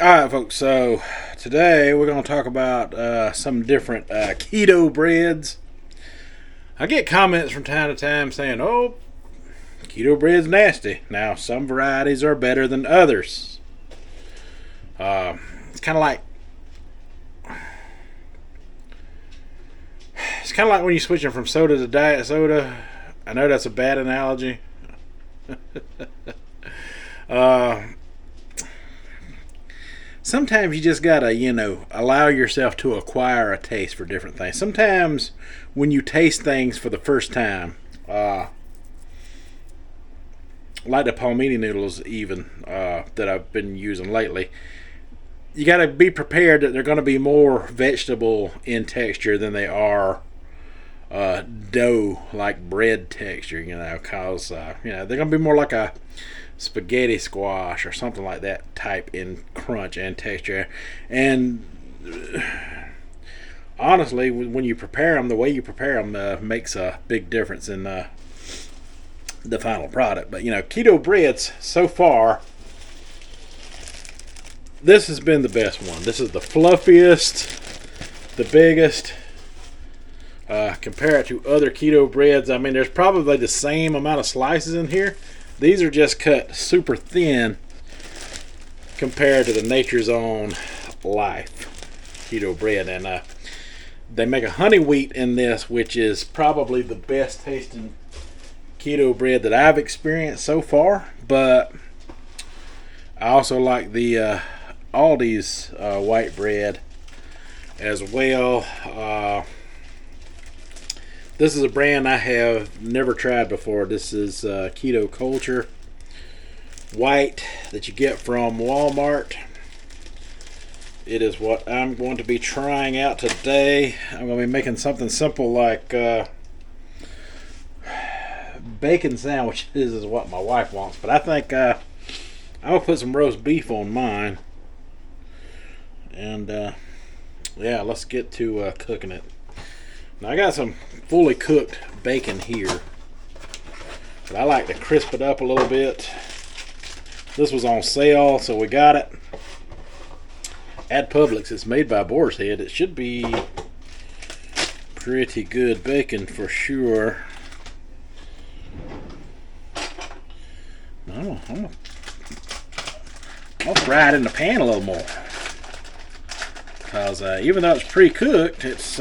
Alright, folks, so today we're going to talk about some different keto breads. I get comments from time to time saying, oh, keto bread's nasty. Now, some varieties are better than others. It's kind of like when you're switching from soda to diet soda. I know that's a bad analogy. Sometimes you just gotta, allow yourself to acquire a taste for different things. Sometimes when you taste things for the first time, like the palmini noodles even, that I've been using lately, you gotta be prepared that they're gonna be more vegetable in texture than they are dough, like bread texture, because, they're gonna be more like a spaghetti squash or something like that type in crunch and texture. And honestly, when you prepare them, the way you prepare them makes a big difference in the final product. But keto breads so far, this has been the best one. This is the fluffiest, the biggest. Compare it to other keto breads. I mean, there's probably the same amount of slices in here. These are just cut super thin compared to the Nature's Own Life keto bread. And they make a honey wheat in this, which is probably the best tasting keto bread that I've experienced so far. But I also like the Aldi's white bread as well. This is a brand I have never tried before. This is Keto Culture White that you get from Walmart. It is what I'm going to be trying out today. I'm going to be making something simple like bacon sandwiches is what my wife wants. But I think I'll put some roast beef on mine. And yeah, let's get to cooking it. Now I got some fully cooked bacon here, but I like to crisp it up a little bit. This was on sale, so we got it at Publix. It's made by Boar's Head. It should be pretty good bacon for sure. I'll fry it in the pan a little more, because even though it's pre-cooked, it's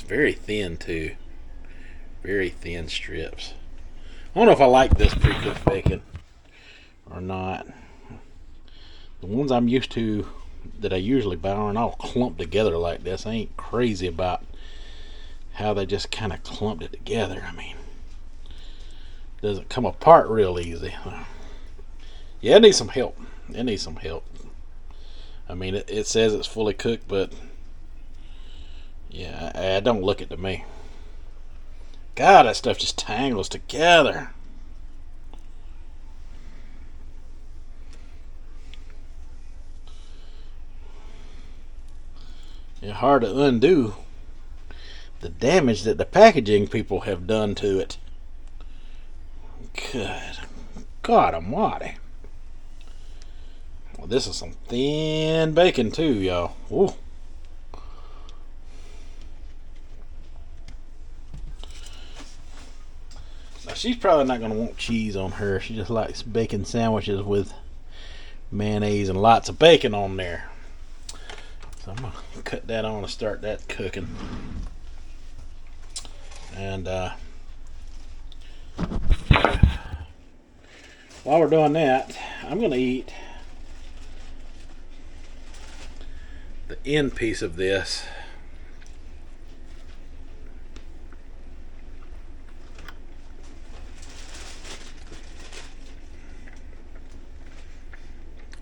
very thin too. Very thin strips. I don't know if I like this pre-cooked bacon or not. The ones I'm used to that I usually buy aren't all clumped together like this. I ain't crazy about how they just kind of clumped it together. I mean, it doesn't come apart real easy. Yeah, it needs some help. It needs some help. I mean, it says it's fully cooked, but yeah, I don't look it to me. God, that stuff just tangles together. It's hard to undo the damage that the packaging people have done to it. Good God almighty. Well, this is some thin bacon too, y'all. Ooh. Now, she's probably not going to want cheese on her. She just likes bacon sandwiches with mayonnaise and lots of bacon on there. So I'm going to cut that on and start that cooking. And while we're doing that, I'm going to eat the end piece of this.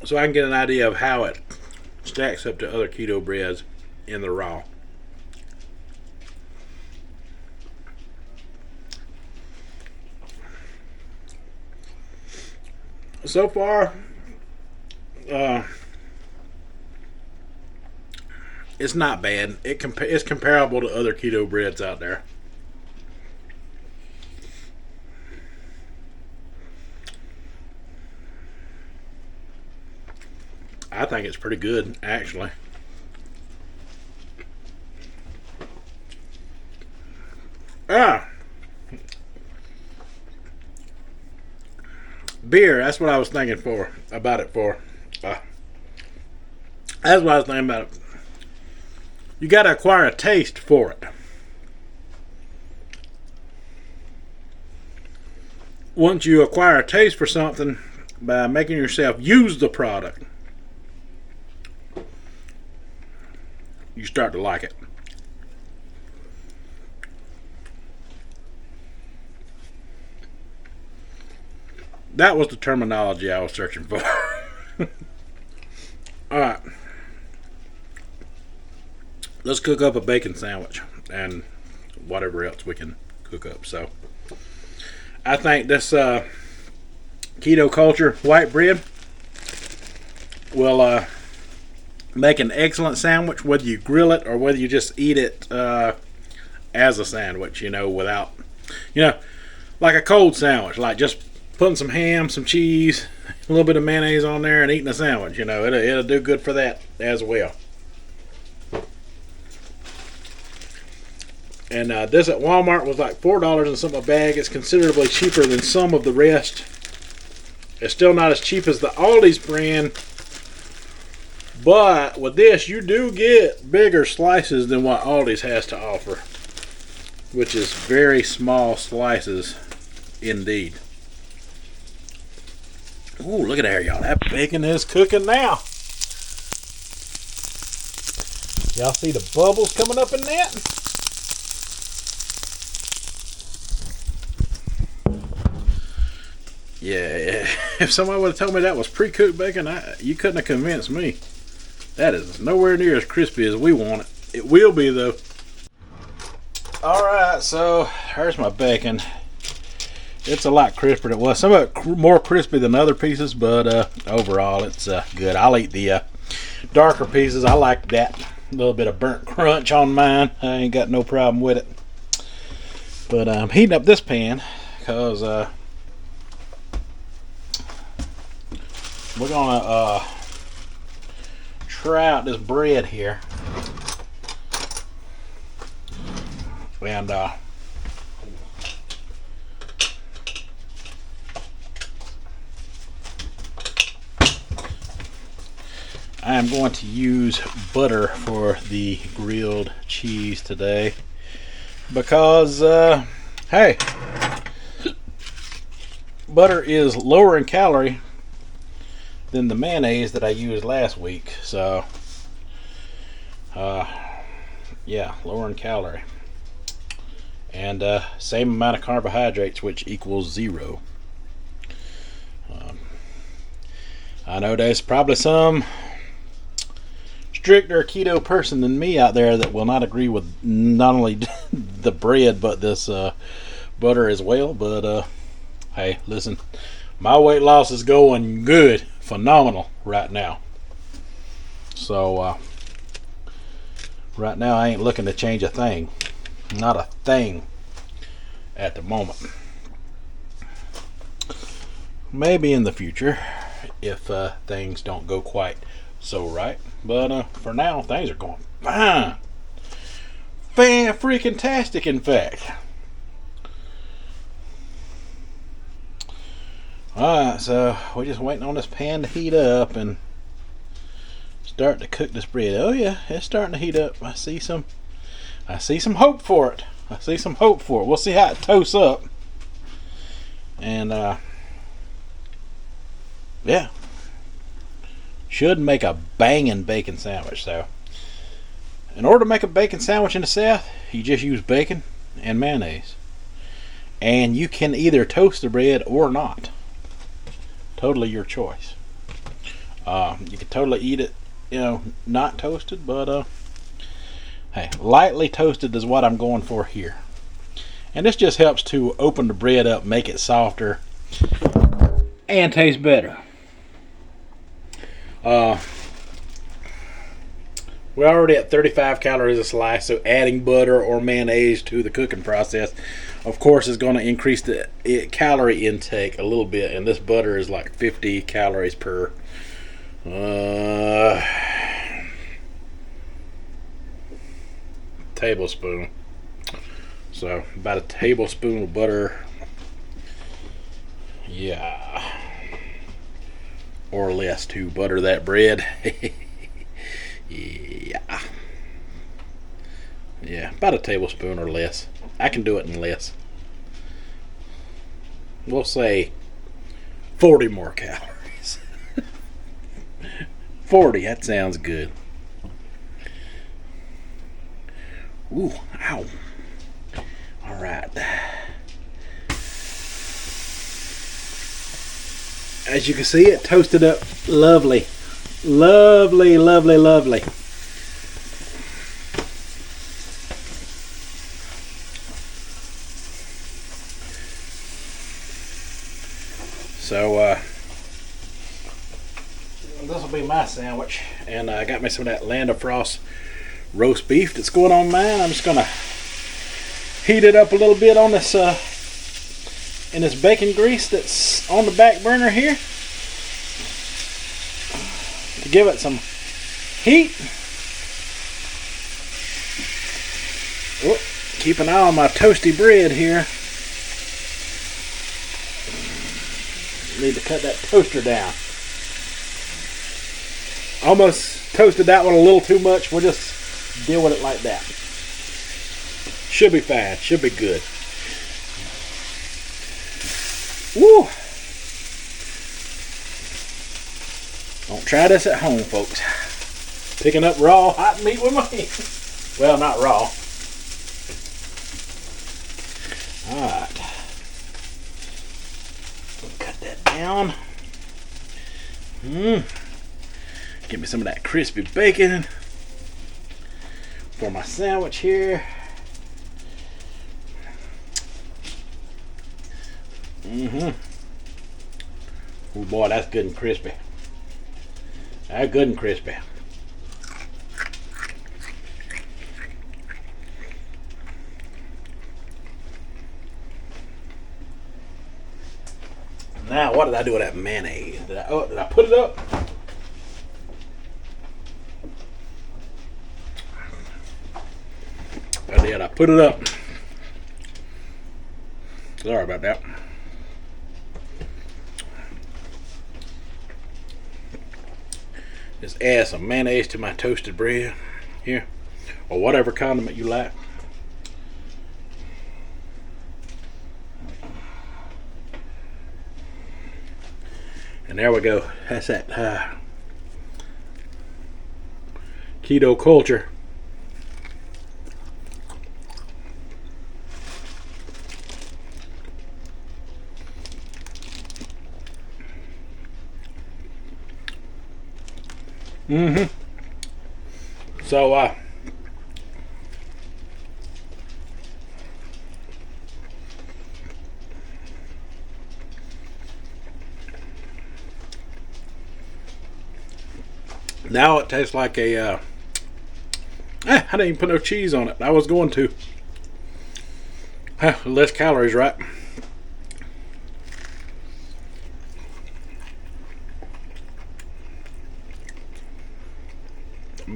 So I can get an idea of how it stacks up to other keto breads in the raw. So far, it's not bad. It's comparable to other keto breads out there. I think it's pretty good, actually. Beer, that's what I was thinking about it for. That's what I was thinking about it. You got to acquire a taste for it. Once you acquire a taste for something by making yourself use the product, you start to like it. That was the terminology I was searching for. Alright. Let's cook up a bacon sandwich and whatever else we can cook up. So, I think this keto culture white bread will make an excellent sandwich, whether you grill it or whether you just eat it as a sandwich, without, like a cold sandwich, like just putting some ham, some cheese, a little bit of mayonnaise on there and eating a sandwich. It'll do good for that as well. And this at Walmart was like $4 and something a bag. It's considerably cheaper than some of the rest. It's still not as cheap as the Aldi's brand. But with this, you do get bigger slices than what Aldi's has to offer. Which is very small slices indeed. Ooh, look at there, y'all. That bacon is cooking now. Y'all see the bubbles coming up in that? Yeah. If somebody would have told me that was pre-cooked bacon, you couldn't have convinced me. That is nowhere near as crispy as we want it. It will be, though. Alright, so here's my bacon. It's a lot crisper than it was. Some of it more crispy than other pieces, but overall it's good. I'll eat the darker pieces. I like that little bit of burnt crunch on mine. I ain't got no problem with it. But I'm heating up this pan because we're gonna try out this bread here, and I am going to use butter for the grilled cheese today because hey, butter is lower in calorie than the mayonnaise that I used last week. So yeah, lower in calorie and same amount of carbohydrates, which equals 0. I know there's probably some stricter keto person than me out there that will not agree with not only the bread but this butter as well, but hey, listen, my weight loss is going good, phenomenal right now. So right now I ain't looking to change a thing, not a thing at the moment. Maybe in the future if things don't go quite so right, but for now things are going fine, fan-freaking-tastic, in fact. Alright, so we're just waiting on this pan to heat up and start to cook this bread. Oh yeah, it's starting to heat up. I see some hope for it. We'll see how it toasts up. And yeah, should make a banging bacon sandwich. So in order to make a bacon sandwich in the South, you just use bacon and mayonnaise, and you can either toast the bread or not. Totally your choice. You can totally eat it, not toasted, but hey, lightly toasted is what I'm going for here. And this just helps to open the bread up, make it softer, and taste better. We're already at 35 calories a slice, so adding butter or mayonnaise to the cooking process, of course, is going to increase the calorie intake a little bit. And this butter is like 50 calories per Tablespoon. So about a tablespoon of butter. Yeah. Or less to butter that bread. Yeah. Yeah, about a tablespoon or less. I can do it in less. We'll say 40 more calories. 40, that sounds good. Ooh, ow. All right. As you can see, it toasted up lovely. Lovely, lovely, lovely. So, this will be my sandwich. And I got me some of that Land of Frost roast beef that's going on mine. I'm just going to heat it up a little bit on this in this bacon grease that's on the back burner here to give it some heat. Oh, keep an eye on my toasty bread here. Need to cut that toaster down. Almost toasted that one a little too much. We'll just deal with it like that. Should be fine. Should be good. Woo! Don't try this at home, folks. Picking up raw hot meat with my hands. Well, not raw. Alright. Cut that down. Get me some of that crispy bacon for my sandwich here. Oh boy, that's good and crispy. That's good and crispy. Now, what did I do with that mayonnaise? Did I put it up? I did. I put it up. Sorry about that. Just add some mayonnaise to my toasted bread here, or whatever condiment you like. And there we go. That's that keto culture. So now it tastes like a I didn't even put no cheese on it. I was going to. Less calories, right?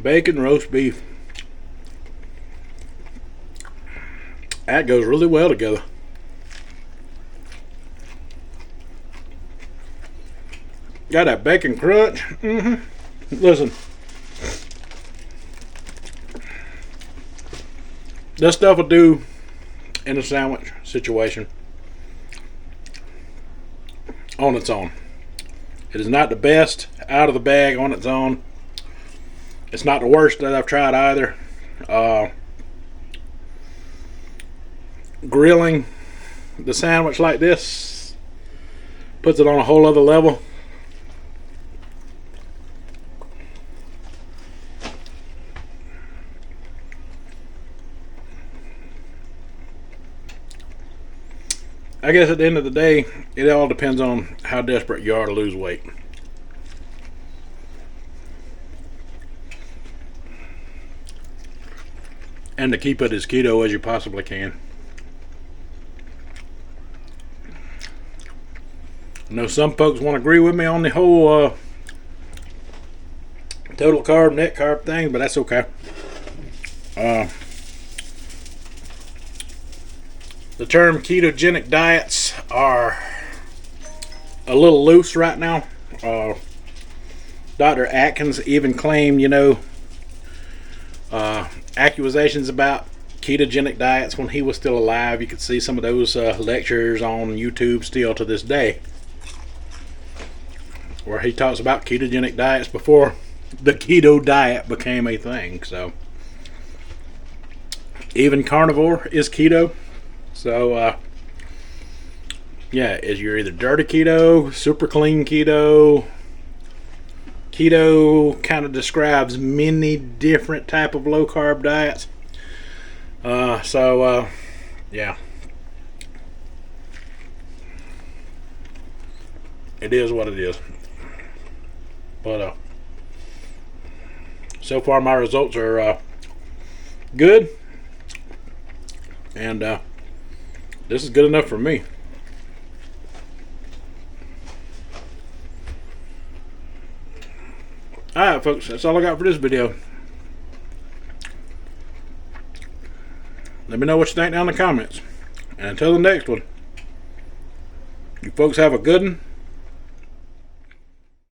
Bacon roast beef. That goes really well together. Got that bacon crunch. Listen, this stuff will do in a sandwich situation on its own. It is not the best out of the bag on its own. It's not the worst that I've tried either. Grilling the sandwich like this puts it on a whole other level. I guess at the end of the day, it all depends on how desperate you are to lose weight. And to keep it as keto as you possibly can. I know some folks won't agree with me on the whole total carb, net carb thing, but that's okay. The term ketogenic diets are a little loose right now. Dr. Atkins even claimed, accusations about ketogenic diets when he was still alive. You could see some of those lectures on YouTube still to this day, where he talks about ketogenic diets before the keto diet became a thing. So even carnivore is keto. So yeah, you're either dirty keto, super clean keto. Keto kind of describes many different type of low carb diets. Yeah, it is what it is. But so far my results are good, and this is good enough for me. Alright folks, that's all I got for this video. Let me know what you think down in the comments. And until the next one, you folks have a good one.